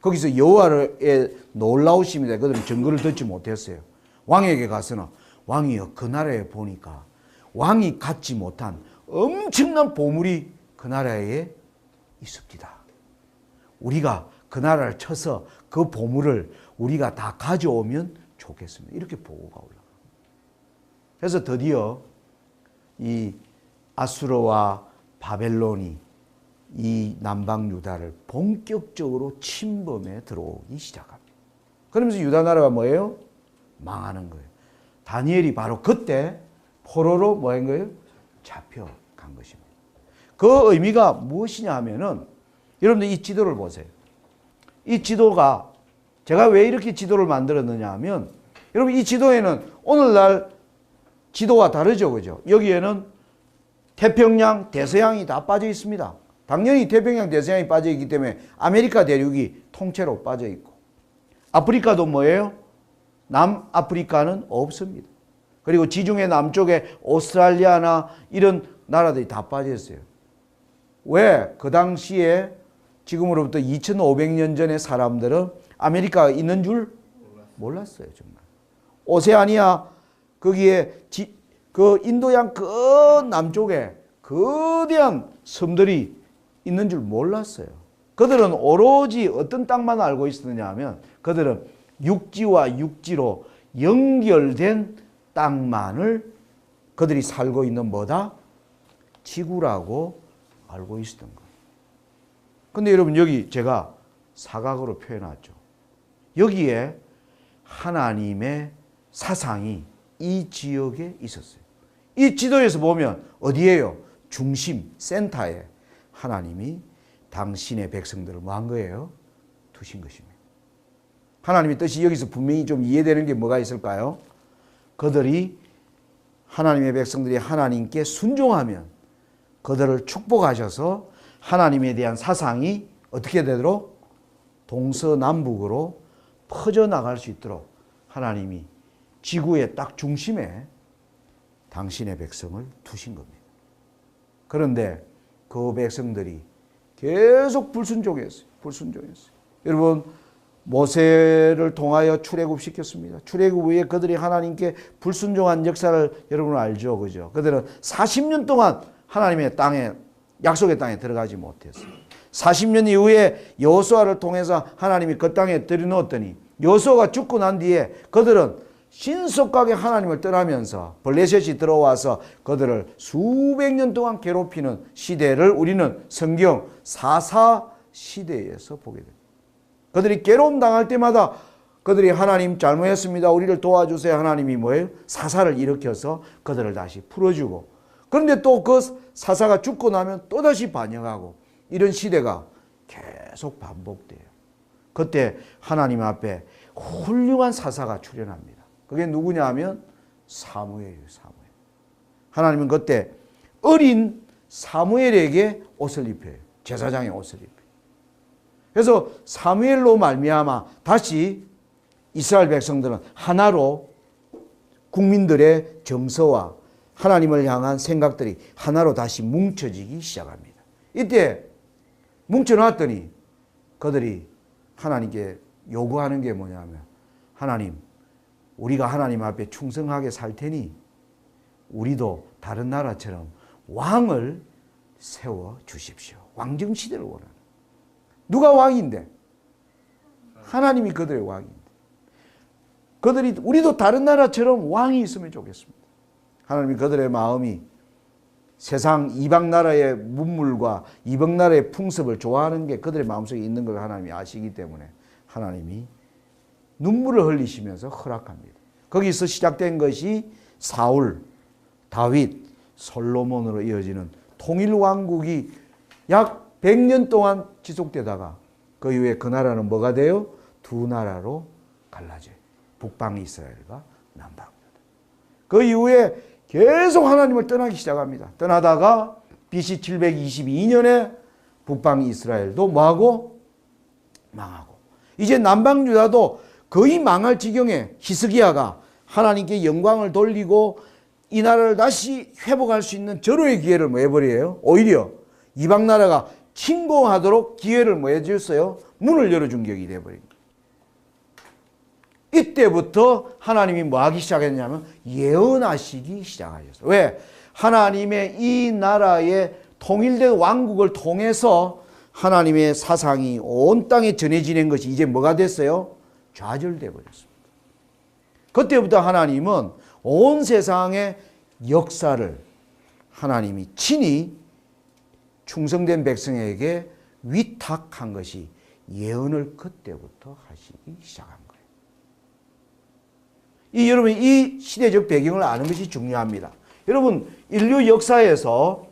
거기서 여호와의 놀라우심이다. 그들은 증거를 듣지 못했어요. 왕에게 가서는 왕이여 그 나라에 보니까 왕이 갖지 못한 엄청난 보물이 그 나라에 있습니다. 우리가 그 나라를 쳐서 그 보물을 우리가 다 가져오면 좋겠습니다. 이렇게 보고가 올라갑니다. 그래서 드디어 이 아수르와 바벨론이 이 남방 유다를 본격적으로 침범해 들어오기 시작합니다. 그러면서 유다 나라가 뭐예요? 망하는 거예요. 다니엘이 바로 그때 포로로 뭐 한 거예요? 잡혀간 것입니다. 그 의미가 무엇이냐 하면은 여러분들 이 지도를 보세요. 이 지도가 제가 왜 이렇게 지도를 만들었느냐 하면 여러분 이 지도에는 오늘날 지도와 다르죠. 그죠? 여기에는 태평양, 대서양이 다 빠져 있습니다. 당연히 태평양, 대서양이 빠져 있기 때문에 아메리카 대륙이 통째로 빠져 있고 아프리카도 뭐예요? 남아프리카는 없습니다. 그리고 지중해 남쪽에 오스트랄리아나 이런 나라들이 다 빠져 있어요. 왜? 그 당시에 지금으로부터 2500년 전의 사람들은 아메리카가 있는 줄 몰랐어요. 정말. 오세아니아 거기에 그 인도양 그 남쪽에 거대한 섬들이 있는 줄 몰랐어요. 그들은 오로지 어떤 땅만 알고 있었느냐 하면 그들은 육지와 육지로 연결된 땅만을 그들이 살고 있는 뭐다? 지구라고 알고 있었던 거예요. 근데 여러분 여기 제가 사각으로 표현했죠. 여기에 하나님의 사상이 이 지역에 있었어요. 이 지도에서 보면 어디예요? 중심, 센터에 하나님이 당신의 백성들을 뭐 한 거예요? 두신 것입니다. 하나님의 뜻이 여기서 분명히 좀 이해되는 게 뭐가 있을까요? 그들이 하나님의 백성들이 하나님께 순종하면 그들을 축복하셔서 하나님에 대한 사상이 어떻게 되도록 동서남북으로 퍼져나갈 수 있도록 하나님이 지구의 딱 중심에 당신의 백성을 두신 겁니다. 그런데 그 백성들이 계속 불순종했어요. 여러분 모세를 통하여 출애굽시켰습니다. 출애굽 후에 그들이 하나님께 불순종한 역사를 여러분 알죠. 그죠? 그들은 40년 동안 하나님의 땅에 약속의 땅에 들어가지 못했어요. 40년 이후에 여호수아를 통해서 하나님이 그 땅에 들여놓았더니 여호수아가 죽고 난 뒤에 그들은 신속하게 하나님을 떠나면서 블레셋이 들어와서 그들을 수백 년 동안 괴롭히는 시대를 우리는 성경 사사 시대에서 보게 됩니다. 그들이 괴로움 당할 때마다 그들이 하나님 잘못했습니다. 우리를 도와주세요. 하나님이 뭐예요? 사사를 일으켜서 그들을 다시 풀어주고 그런데 또 그 사사가 죽고 나면 또다시 반역하고 이런 시대가 계속 반복돼요. 그때 하나님 앞에 훌륭한 사사가 출현합니다. 그게 누구냐 하면 사무엘이에요. 사무엘. 하나님은 그때 어린 사무엘에게 옷을 입혀요. 제사장의 옷을 입혀요. 그래서 사무엘로 말미암아 다시 이스라엘 백성들은 하나로 국민들의 정서와 하나님을 향한 생각들이 하나로 다시 뭉쳐지기 시작합니다. 이때 뭉쳐놨더니 그들이 하나님께 요구하는 게 뭐냐면 하나님 우리가 하나님 앞에 충성하게 살 테니 우리도 다른 나라처럼 왕을 세워 주십시오. 왕정 시대를 원하는. 누가 왕인데? 하나님이 그들의 왕인데. 우리도 다른 나라처럼 왕이 있으면 좋겠습니다. 하나님이 그들의 마음이 세상 이방 나라의 문물과 이방 나라의 풍습을 좋아하는 게 그들의 마음속에 있는 걸 하나님이 아시기 때문에 하나님이 눈물을 흘리시면서 허락합니다. 거기서 시작된 것이 사울, 다윗, 솔로몬으로 이어지는 통일왕국이 약 100년 동안 지속되다가 그 이후에 그 나라는 뭐가 돼요? 두 나라로 갈라져요. 북방 이스라엘과 남방 유다. 그 이후에 계속 하나님을 떠나기 시작합니다. 떠나다가 BC 722년에 북방 이스라엘도 뭐하고? 망하고. 이제 남방 유다도 거의 망할 지경에 히스기야가 하나님께 영광을 돌리고 이 나라를 다시 회복할 수 있는 절호의 기회를 뭐 해버려요? 오히려 이방 나라가 침공하도록 기회를 뭐 해줬어요? 문을 열어준 격이 돼버립니다. 이때부터 하나님이 뭐 하기 시작했냐면 예언하시기 시작하셨어요. 왜? 하나님의 이 나라의 통일된 왕국을 통해서 하나님의 사상이 온 땅에 전해지는 것이 이제 뭐가 됐어요? 좌절돼 버렸습니다. 그때부터 하나님은 온 세상의 역사를 하나님이 친히 충성된 백성에게 위탁한 것이 예언을 그때부터 하시기 시작한 거예요. 여러분 이 시대적 배경을 아는 것이 중요합니다. 여러분 인류 역사에서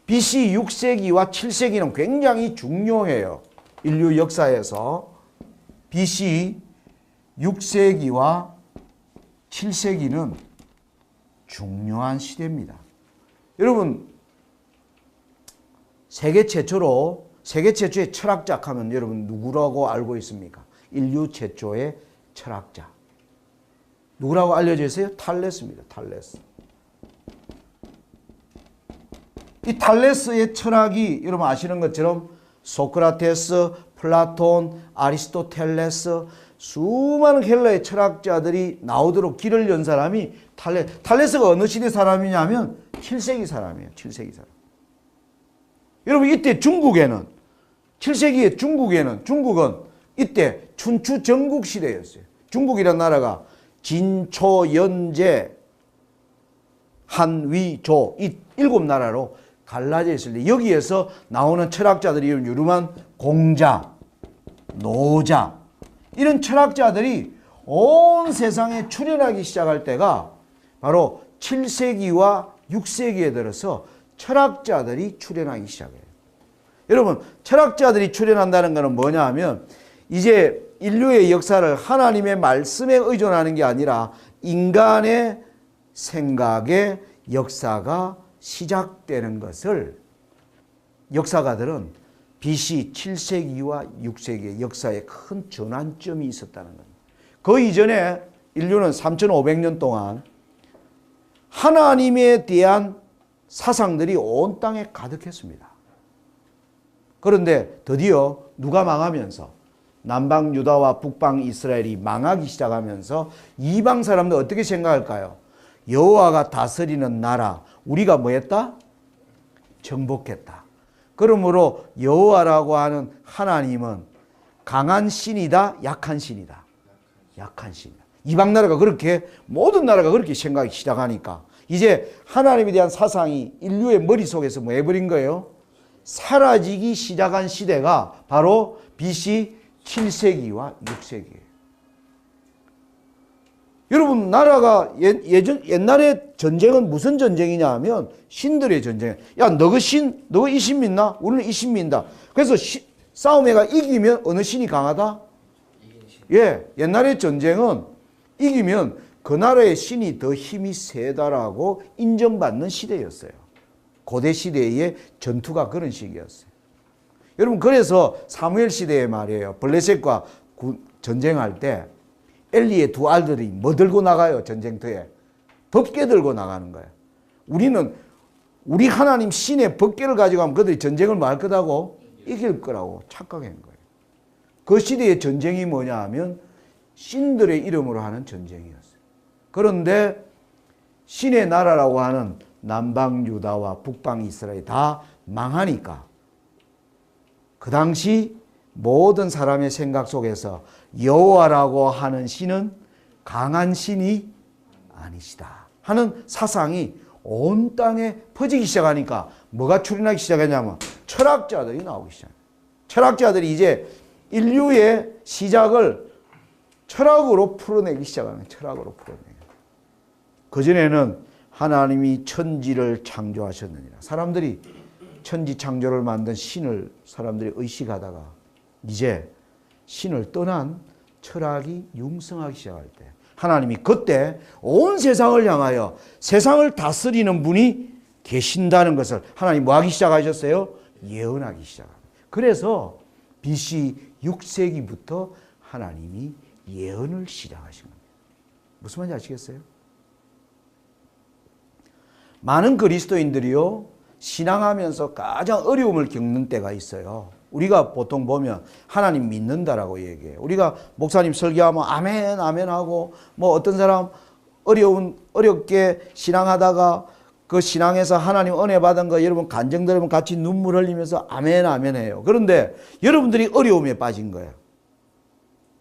BC 6세기와 7세기는 굉장히 중요해요. 인류 역사에서 BC 6세기와 7세기는 중요한 시대입니다. 여러분 세계 최초의 철학자 하면 여러분 누구라고 알고 있습니까? 인류 최초의 철학자. 누구라고 알려져 있어요? 탈레스입니다. 탈레스. 이 탈레스의 철학이 여러분 아시는 것처럼 소크라테스, 플라톤, 아리스토텔레스 수많은 헬라의 철학자들이 나오도록 길을 연 사람이 탈레스가 어느 시대 사람이냐면 7세기 사람이에요. 7세기 사람. 여러분 이때 중국은 이때 춘추 전국 시대였어요. 중국이라는 나라가 진초, 연제, 한위, 조 이 7나라로 갈라져 있을 때 여기에서 나오는 철학자들이 유름한 공자, 노자 이런 철학자들이 온 세상에 출현하기 시작할 때가 바로 7세기와 6세기에 들어서 철학자들이 출현하기 시작해요. 여러분 철학자들이 출현한다는 것은 뭐냐 하면 이제 인류의 역사를 하나님의 말씀에 의존하는 게 아니라 인간의 생각의 역사가 시작되는 것을 역사가들은 BC 7세기와 6세기의 역사에 큰 전환점이 있었다는 겁니다. 그 이전에 인류는 3500년 동안 하나님에 대한 사상들이 온 땅에 가득했습니다. 그런데 드디어 누가 망하면서 남방 유다와 북방 이스라엘이 망하기 시작하면서 이방 사람들 어떻게 생각할까요? 여호와가 다스리는 나라 우리가 뭐 했다? 정복했다. 그러므로 여호와라고 하는 하나님은 강한 신이다, 약한 신이다. 약한 신이다. 이방 나라가 그렇게 모든 나라가 그렇게 생각하기 시작하니까 이제 하나님에 대한 사상이 인류의 머릿속에서 뭐 해버린 거예요? 사라지기 시작한 시대가 바로 BC 7세기와 6세기예요. 여러분 나라가 옛날에 전쟁은 무슨 전쟁이냐 하면 신들의 전쟁. 야 너가 이 신 믿나? 우리는 이 신 믿는다. 그래서 싸움에가 이기면 어느 신이 강하다? 예, 옛날의 전쟁은 이기면 그 나라의 신이 더 힘이 세다라고 인정받는 시대였어요. 고대 시대의 전투가 그런 식이었어요. 여러분 그래서 사무엘 시대에 말이에요. 블레셋과 전쟁할 때 엘리의 두 아들이 뭐 들고 나가요? 전쟁터에 법궤 들고 나가는 거예요. 우리 하나님 신의 법궤를 가지고 가면 그들이 전쟁을 뭐 할 거다고? 이길 거라고 착각한 거예요. 그 시대의 전쟁이 뭐냐 하면 신들의 이름으로 하는 전쟁이었어요. 그런데 신의 나라라고 하는 남방 유다와 북방 이스라엘이 다 망하니까 그 당시 모든 사람의 생각 속에서 여호와라고 하는 신은 강한 신이 아니시다 하는 사상이 온 땅에 퍼지기 시작하니까 뭐가 출현하기 시작했냐면 철학자들이 나오기 시작해요. 철학자들이 이제 인류의 시작을 철학으로 풀어내기 시작하는 거예요. 철학으로 풀어내기. 그전에는 하나님이 천지를 창조하셨느니라. 사람들이 천지 창조를 만든 신을 사람들이 의식하다가 이제 신을 떠난 철학이 융성하기 시작할 때 하나님이 그때 온 세상을 향하여 세상을 다스리는 분이 계신다는 것을 하나님 뭐 하기 시작하셨어요? 예언하기 시작합니다. 그래서 BC 6세기부터 하나님이 예언을 시작하신 겁니다. 무슨 말인지 아시겠어요? 많은 그리스도인들이요 신앙하면서 가장 어려움을 겪는 때가 있어요. 우리가 보통 보면 하나님 믿는다라고 얘기해요. 우리가 목사님 설교하면 아멘 아멘 하고 뭐 어떤 사람 어렵게 신앙하다가 그 신앙에서 하나님 은혜 받은 거 여러분 간증 들으면 같이 눈물 흘리면서 아멘 아멘 해요. 그런데 여러분들이 어려움에 빠진 거예요.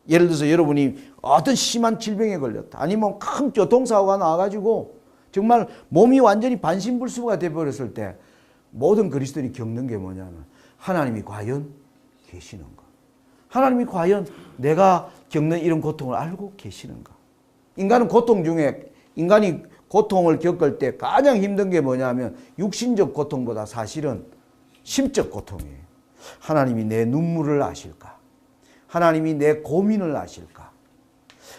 예를 들어서 여러분이 어떤 심한 질병에 걸렸다. 아니면 큰 교통사고가 나와가지고 정말 몸이 완전히 반신불수가 되어버렸을 때 모든 그리스도인이 겪는 게 뭐냐면 하나님이 과연 계시는가? 하나님이 과연 내가 겪는 이런 고통을 알고 계시는가? 인간은 고통 중에 인간이 고통을 겪을 때 가장 힘든 게 뭐냐면 육신적 고통보다 사실은 심적 고통이에요. 하나님이 내 눈물을 아실까? 하나님이 내 고민을 아실까?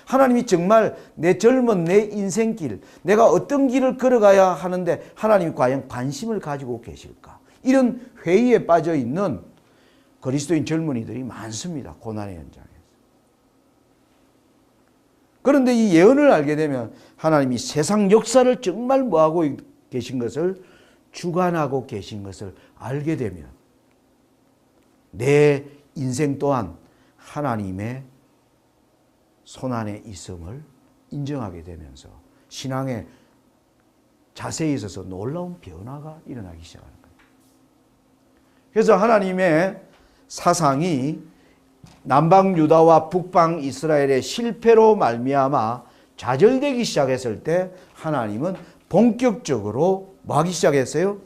하나님이 정말 내 젊은 내 인생길, 내가 어떤 길을 걸어가야 하는데 하나님이 과연 관심을 가지고 계실까? 이런 회의에 빠져 있는 그리스도인 젊은이들이 많습니다. 고난의 현장에서. 그런데 이 예언을 알게 되면 하나님이 세상 역사를 정말 뭐하고 계신 것을 주관하고 계신 것을 알게 되면 내 인생 또한 하나님의 손안에 있음을 인정하게 되면서 신앙의 자세에 있어서 놀라운 변화가 일어나기 시작하는 거예요. 그래서 하나님의 사상이 남방 유다와 북방 이스라엘의 실패로 말미암아 좌절되기 시작했을 때 하나님은 본격적으로 뭐 하기 시작했어요?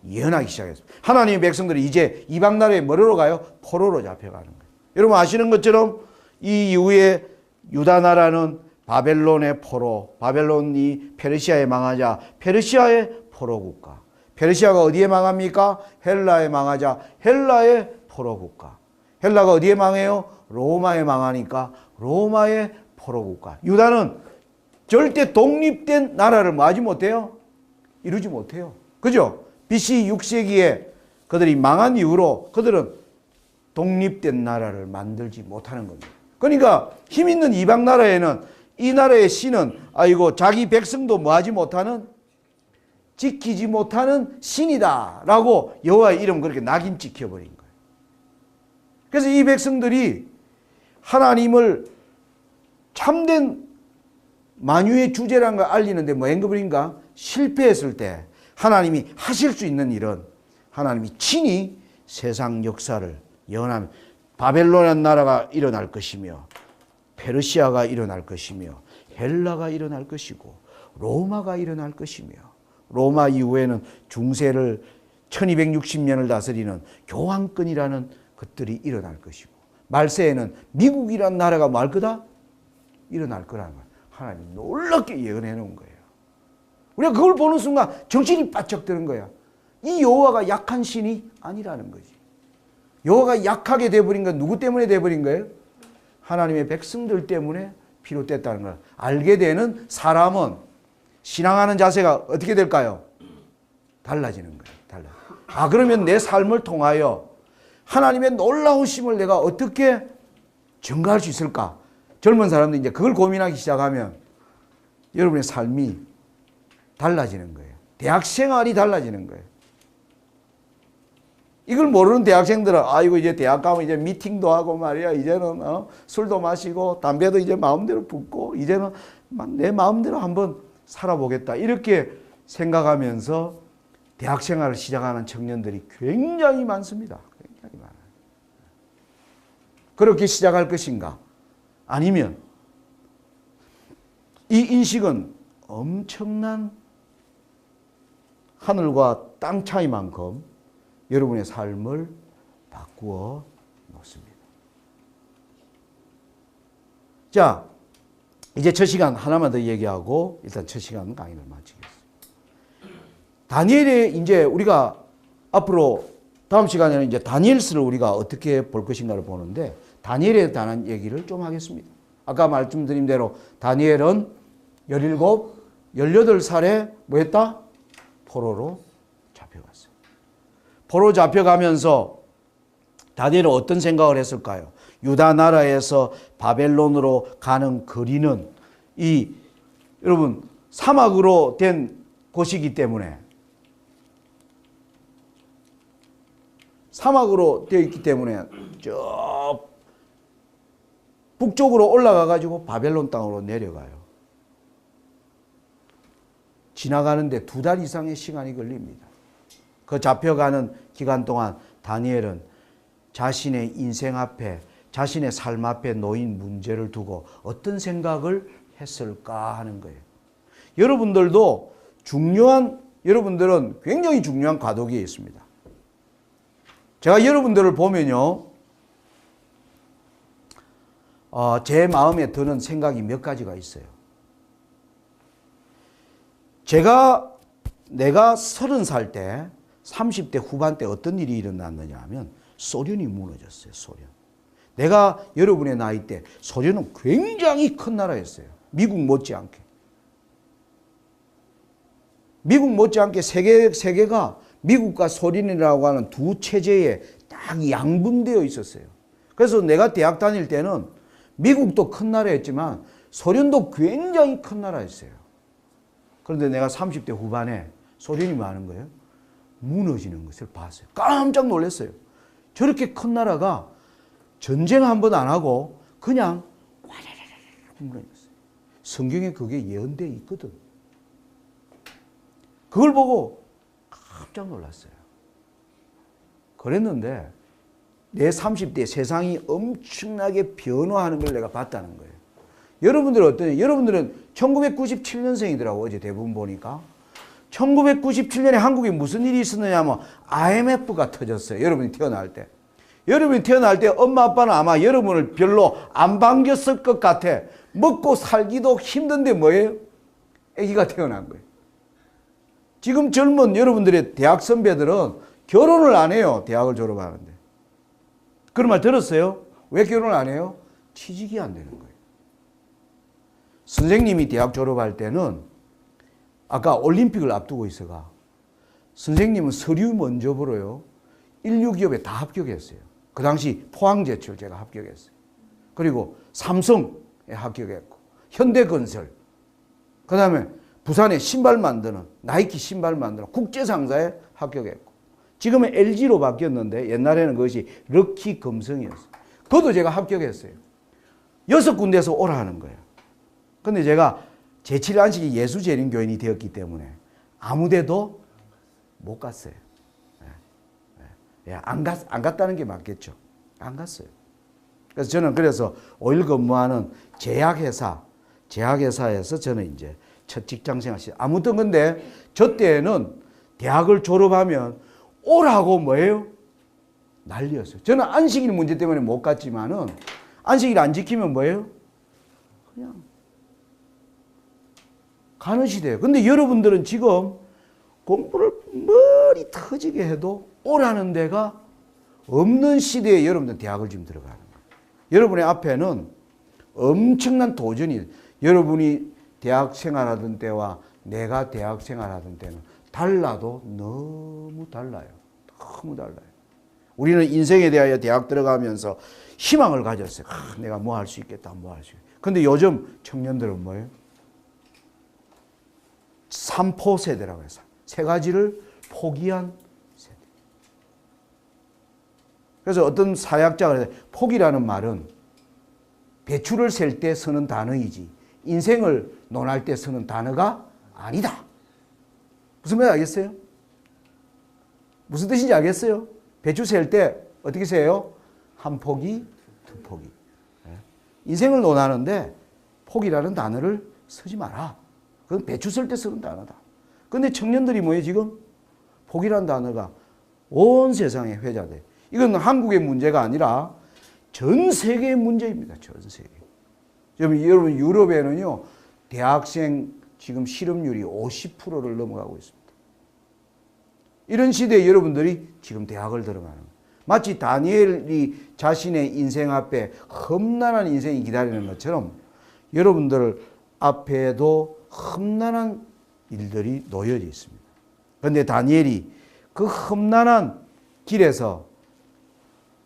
예언하기 시작했어요. 하나님의 백성들이 이제 이방 나라에 뭐로 가요? 포로로 잡혀가는 거예요. 여러분 아시는 것처럼 이 이후에 유다 나라는 바벨론의 포로, 바벨론이 페르시아에 망하자 페르시아의 포로 국가. 페르시아가 어디에 망합니까? 헬라에 망하자 헬라의 포로 국가. 헬라가 어디에 망해요? 로마에 망하니까 로마의 포로 국가. 유다는 절대 독립된 나라를 뭐 하지 못해요? 이루지 못해요. 그죠? BC 6세기에 그들이 망한 이후로 그들은 독립된 나라를 만들지 못하는 겁니다. 그러니까 힘 있는 이방 나라에는 이 나라의 신은 자기 백성도 뭐 하지 못하는 지키지 못하는 신이다 라고 여호와의 이름 그렇게 낙인 찍혀버린 거예요. 그래서 이 백성들이 하나님을 참된 만유의 주제라는 걸 알리는데 뭐 행급인가 실패했을 때 하나님이 하실 수 있는 일은 하나님이 친히 세상 역사를 예언하면 바벨론 나라가 일어날 것이며 페르시아가 일어날 것이며 헬라가 일어날 것이고 로마가 일어날 것이며 로마 이후에는 중세를 1260년을 다스리는 교황권이라는 것들이 일어날 것이고 말세에는 미국이라는 나라가 뭐 할 거다? 일어날 거라는 거예요. 하나님 놀랍게 예언해 놓은 거예요. 우리가 그걸 보는 순간 정신이 바짝 드는 거야. 이 여호와가 약한 신이 아니라는 거지. 여호와가 약하게 돼버린 건 누구 때문에 돼버린 거예요? 하나님의 백성들 때문에 비롯됐다는 걸 알게 되는 사람은 신앙하는 자세가 어떻게 될까요? 달라지는 거예요. 그러면 내 삶을 통하여 하나님의 놀라우심을 내가 어떻게 증가할 수 있을까? 젊은 사람들이 이제 그걸 고민하기 시작하면 여러분의 삶이 달라지는 거예요. 대학 생활이 달라지는 거예요. 이걸 모르는 대학생들은 이제 대학 가면 이제 미팅도 하고 말이야. 이제는 술도 마시고 담배도 이제 마음대로 붓고 이제는 내 마음대로 한번 살아보겠다. 이렇게 생각하면서 대학 생활을 시작하는 청년들이 굉장히 많습니다. 굉장히 많아요. 그렇게 시작할 것인가? 아니면 이 인식은 엄청난 하늘과 땅 차이만큼 여러분의 삶을 바꾸어 놓습니다. 자, 이제 첫 시간 하나만 더 얘기하고 일단 첫 시간 강의를 마치겠습니다. 다니엘의 이제 우리가 앞으로 다음 시간에는 이제 다니엘서를 우리가 어떻게 볼 것인가를 보는데 다니엘에 대한 얘기를 좀 하겠습니다. 아까 말씀드린 대로 다니엘은 17, 18살에 뭐 했다? 포로로 잡혀갔어요. 포로 잡혀가면서 다니엘은 어떤 생각을 했을까요? 유다 나라에서 바벨론으로 가는 거리는 여러분 사막으로 된 곳이기 때문에 사막으로 되어 있기 때문에 저 북쪽으로 올라가 가지고 바벨론 땅으로 내려가요. 지나가는데 2달 이상의 시간이 걸립니다. 그 잡혀가는 기간 동안 다니엘은 자신의 인생 앞에 자신의 삶 앞에 놓인 문제를 두고 어떤 생각을 했을까 하는 거예요. 여러분들은 굉장히 중요한 과도기에 있습니다. 제가 여러분들을 보면요, 제 마음에 드는 생각이 몇 가지가 있어요. 내가 30살 때, 30대 후반 때 어떤 일이 일어났느냐 하면 소련이 무너졌어요, 소련. 내가 여러분의 나이 때 소련은 굉장히 큰 나라였어요. 미국 못지않게. 미국 못지않게 세계가 미국과 소련이라고 하는 두 체제에 딱 양분되어 있었어요. 그래서 내가 대학 다닐 때는 미국도 큰 나라였지만 소련도 굉장히 큰 나라였어요. 그런데 내가 30대 후반에 소련이 뭐 하는 거예요? 무너지는 것을 봤어요. 깜짝 놀랐어요. 저렇게 큰 나라가 전쟁 한 번 안 하고 그냥 와라라라 무너졌어요. 성경에 그게 예언되어 있거든. 그걸 보고 깜짝 놀랐어요. 그랬는데 내 30대 세상이 엄청나게 변화하는 걸 내가 봤다는 거예요. 여러분들은 어떠냐? 여러분들은 1997년생이더라고 어제 대부분 보니까. 1997년에 한국에 무슨 일이 있었느냐 하면 IMF가 터졌어요. 여러분이 태어날 때. 여러분이 태어날 때 엄마 아빠는 아마 여러분을 별로 안 반겼을 것 같아. 먹고 살기도 힘든데 뭐예요? 아기가 태어난 거예요. 지금 젊은 여러분들의 대학 선배들은 결혼을 안 해요. 대학을 졸업하는데. 그런 말 들었어요? 왜 결혼을 안 해요? 취직이 안 되는 거예요. 선생님이 대학 졸업할 때는 아까 올림픽을 앞두고 있어가 선생님은 서류 먼저 벌어요. 16기업에 다 합격했어요. 그 당시 포항제철 제가 합격했어요. 그리고 삼성에 합격했고 현대건설 그 다음에 부산에 신발 만드는 나이키 신발 만드는 국제상사에 합격했고 지금은 LG로 바뀌었는데 옛날에는 그것이 럭키 금성이었어요. 그것도 제가 합격했어요. 6군데에서 오라 하는 거예요. 근데 제가 제7안식이 예수재림교인이 되었기 때문에 아무데도 못 갔어요. 안 갔다는 게 맞겠죠. 안 갔어요. 그래서 저는 5일 근무하는 제약회사에서 저는 이제 첫 직장 생활 시작. 아무튼 근데 저 때는 대학을 졸업하면 오라고 뭐예요? 난리였어요. 저는 안식일 문제 때문에 못 갔지만은 안식일 안 지키면 뭐예요? 그냥 가는 시대예요. 근데 여러분들은 지금 공부를 머리 터지게 해도 오라는 데가 없는 시대에 여러분들 대학을 지금 들어가는 거예요. 여러분의 앞에는 엄청난 도전이 여러분이 대학 생활하던 때와 내가 대학 생활하던 때는 달라도 너무 달라요. 너무 달라요. 우리는 인생에 대하여 대학 들어가면서 희망을 가졌어요. 내가 뭐 할 수 있겠다, 뭐 할 수 있겠다. 근데 요즘 청년들은 뭐예요? 3포 세대라고 해서 3가지를 포기한 세대. 그래서 어떤 사회학자가 포기라는 말은 배추를 셀 때 쓰는 단어이지 인생을 논할 때 쓰는 단어가 아니다. 무슨 말 알겠어요? 무슨 뜻인지 알겠어요? 배추 셀 때 어떻게 세요? 한 포기, 두 포기. 인생을 논하는데 포기라는 단어를 쓰지 마라. 그건 배추 셀 때 쓰는 단어다. 그런데 청년들이 뭐예요 지금? 포기라는 단어가 온 세상에 회자돼. 이건 한국의 문제가 아니라 전 세계의 문제입니다. 전 세계. 여러분 유럽에는요 대학생 지금 실업률이 50%를 넘어가고 있습니다. 이런 시대에 여러분들이 지금 대학을 들어가는 거예요. 마치 다니엘이 자신의 인생 앞에 험난한 인생이 기다리는 것처럼 여러분들 앞에도 험난한 일들이 놓여져 있습니다. 그런데 다니엘이 그 험난한 길에서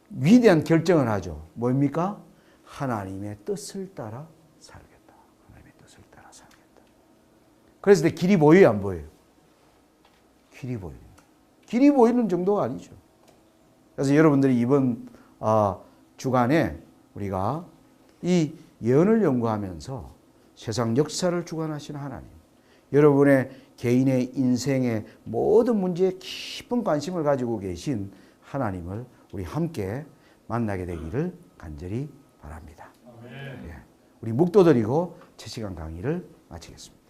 위대한 결정을 하죠. 뭡니까? 하나님의 뜻을 따라 살겠다. 하나님의 뜻을 따라 살겠다. 그래서 길이 보여요, 안 보여요? 길이 보여요. 길이 보이는 정도가 아니죠. 그래서 여러분들이 이번 주간에 우리가 이 예언을 연구하면서 세상 역사를 주관하시는 하나님, 여러분의 개인의 인생의 모든 문제에 깊은 관심을 가지고 계신 하나님을 우리 함께 만나게 되기를 간절히 바랍니다. 예, 우리 묵도 드리고 7시간 강의를 마치겠습니다.